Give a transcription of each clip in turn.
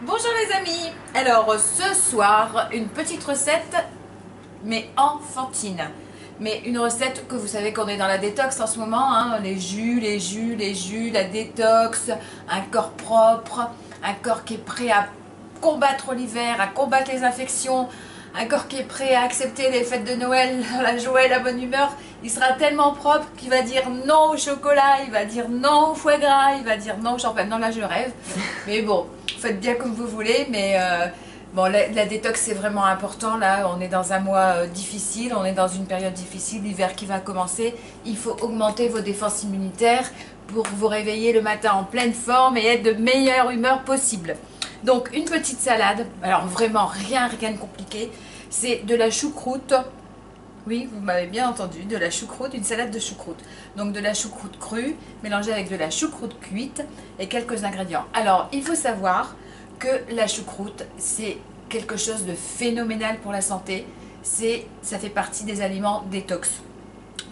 Bonjour les amis. Alors ce soir une petite recette mais enfantine, mais une recette que vous savez qu'on est dans la détox en ce moment, hein, les jus, la détox, un corps propre, un corps qui est prêt à combattre l'hiver, à combattre les infections, un corps qui est prêt à accepter les fêtes de Noël, la joie et la bonne humeur. Il sera tellement propre qu'il va dire non au chocolat, il va dire non au foie gras, il va dire non au champagne. Non, là je rêve, mais bon, faites bien comme vous voulez, mais bon, la détox c'est vraiment important. Là on est dans un mois difficile, on est dans une période difficile, l'hiver qui va commencer. Il faut augmenter vos défenses immunitaires pour vous réveiller le matin en pleine forme et être de meilleure humeur possible. Donc une petite salade, alors vraiment rien de compliqué, c'est de la choucroute. Oui, vous m'avez bien entendu, de la choucroute, une salade de choucroute. Donc de la choucroute crue, mélangée avec de la choucroute cuite et quelques ingrédients. Alors, il faut savoir que la choucroute, c'est quelque chose de phénoménal pour la santé. Ça fait partie des aliments détox.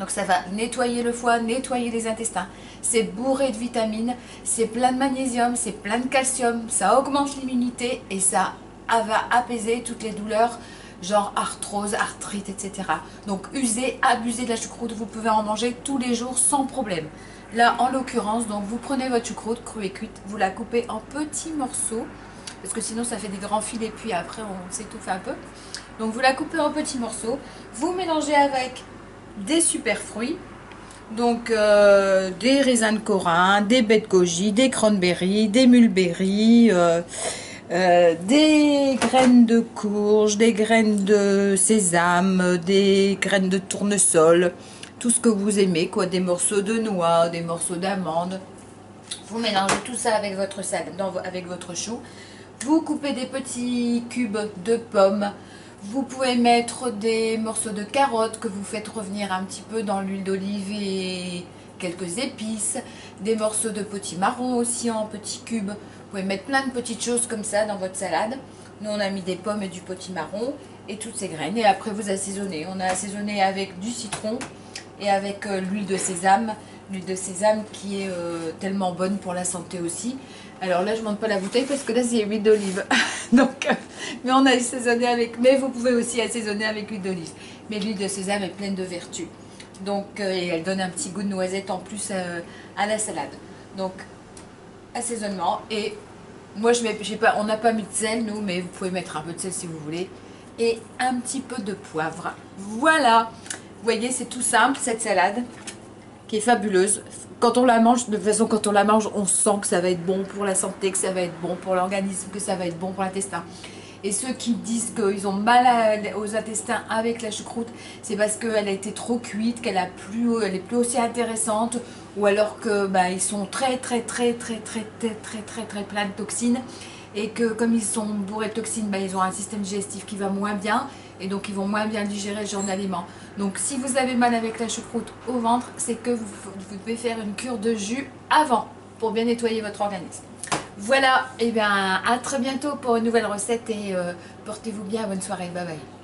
Donc ça va nettoyer le foie, nettoyer les intestins. C'est bourré de vitamines, c'est plein de magnésium, c'est plein de calcium. Ça augmente l'immunité et ça va apaiser toutes les douleurs, genre arthrose, arthrite, etc. Donc usez, abusez de la choucroute, vous pouvez en manger tous les jours sans problème. Là, en l'occurrence, donc vous prenez votre choucroute crue et cuite, vous la coupez en petits morceaux, parce que sinon ça fait des grands fils et puis après on s'étouffe un peu. Donc vous la coupez en petits morceaux, vous mélangez avec des super fruits, donc des raisins de Corin, des baies de goji, des cranberries, des mulberries, des graines de courge, des graines de sésame, des graines de tournesol, tout ce que vous aimez, quoi, des morceaux de noix, des morceaux d'amandes. Vous mélangez tout ça avec votre salade, avec votre chou. Vous coupez des petits cubes de pommes. Vous pouvez mettre des morceaux de carottes que vous faites revenir un petit peu dans l'huile d'olive et quelques épices. Des morceaux de potimarron aussi en petits cubes. Vous pouvez mettre plein de petites choses comme ça dans votre salade. Nous on a mis des pommes et du potimarron et toutes ces graines. Et après vous assaisonnez. On a assaisonné avec du citron et avec l'huile de sésame. L'huile de sésame qui est tellement bonne pour la santé aussi. Alors là je ne montre pas la bouteille parce que là c'est l'huile d'olive. Donc, mais on a assaisonné avec, mais vous pouvez aussi assaisonner avec l'huile d'olive. Mais l'huile de sésame est pleine de vertus. Donc et elle donne un petit goût de noisette en plus à la salade. Donc assaisonnement. Et moi on n'a pas mis de sel nous, mais vous pouvez mettre un peu de sel si vous voulez. Et un petit peu de poivre. Voilà. Vous voyez, c'est tout simple cette salade qui est fabuleuse. Quand on la mange, de toute façon, quand on la mange, on sent que ça va être bon pour la santé, que ça va être bon pour l'organisme, que ça va être bon pour l'intestin. Et ceux qui disent qu'ils ont mal aux intestins avec la choucroute, c'est parce qu'elle a été trop cuite, elle est plus aussi intéressante, ou alors que ils sont très pleins de toxines, et que comme ils sont bourrés de toxines, ils ont un système digestif qui va moins bien, et donc ils vont moins bien digérer ce genre d'aliments. Donc si vous avez mal avec la choucroute au ventre, c'est que vous devez faire une cure de jus avant pour bien nettoyer votre organisme. Voilà, et bien à très bientôt pour une nouvelle recette et portez-vous bien, bonne soirée, bye bye.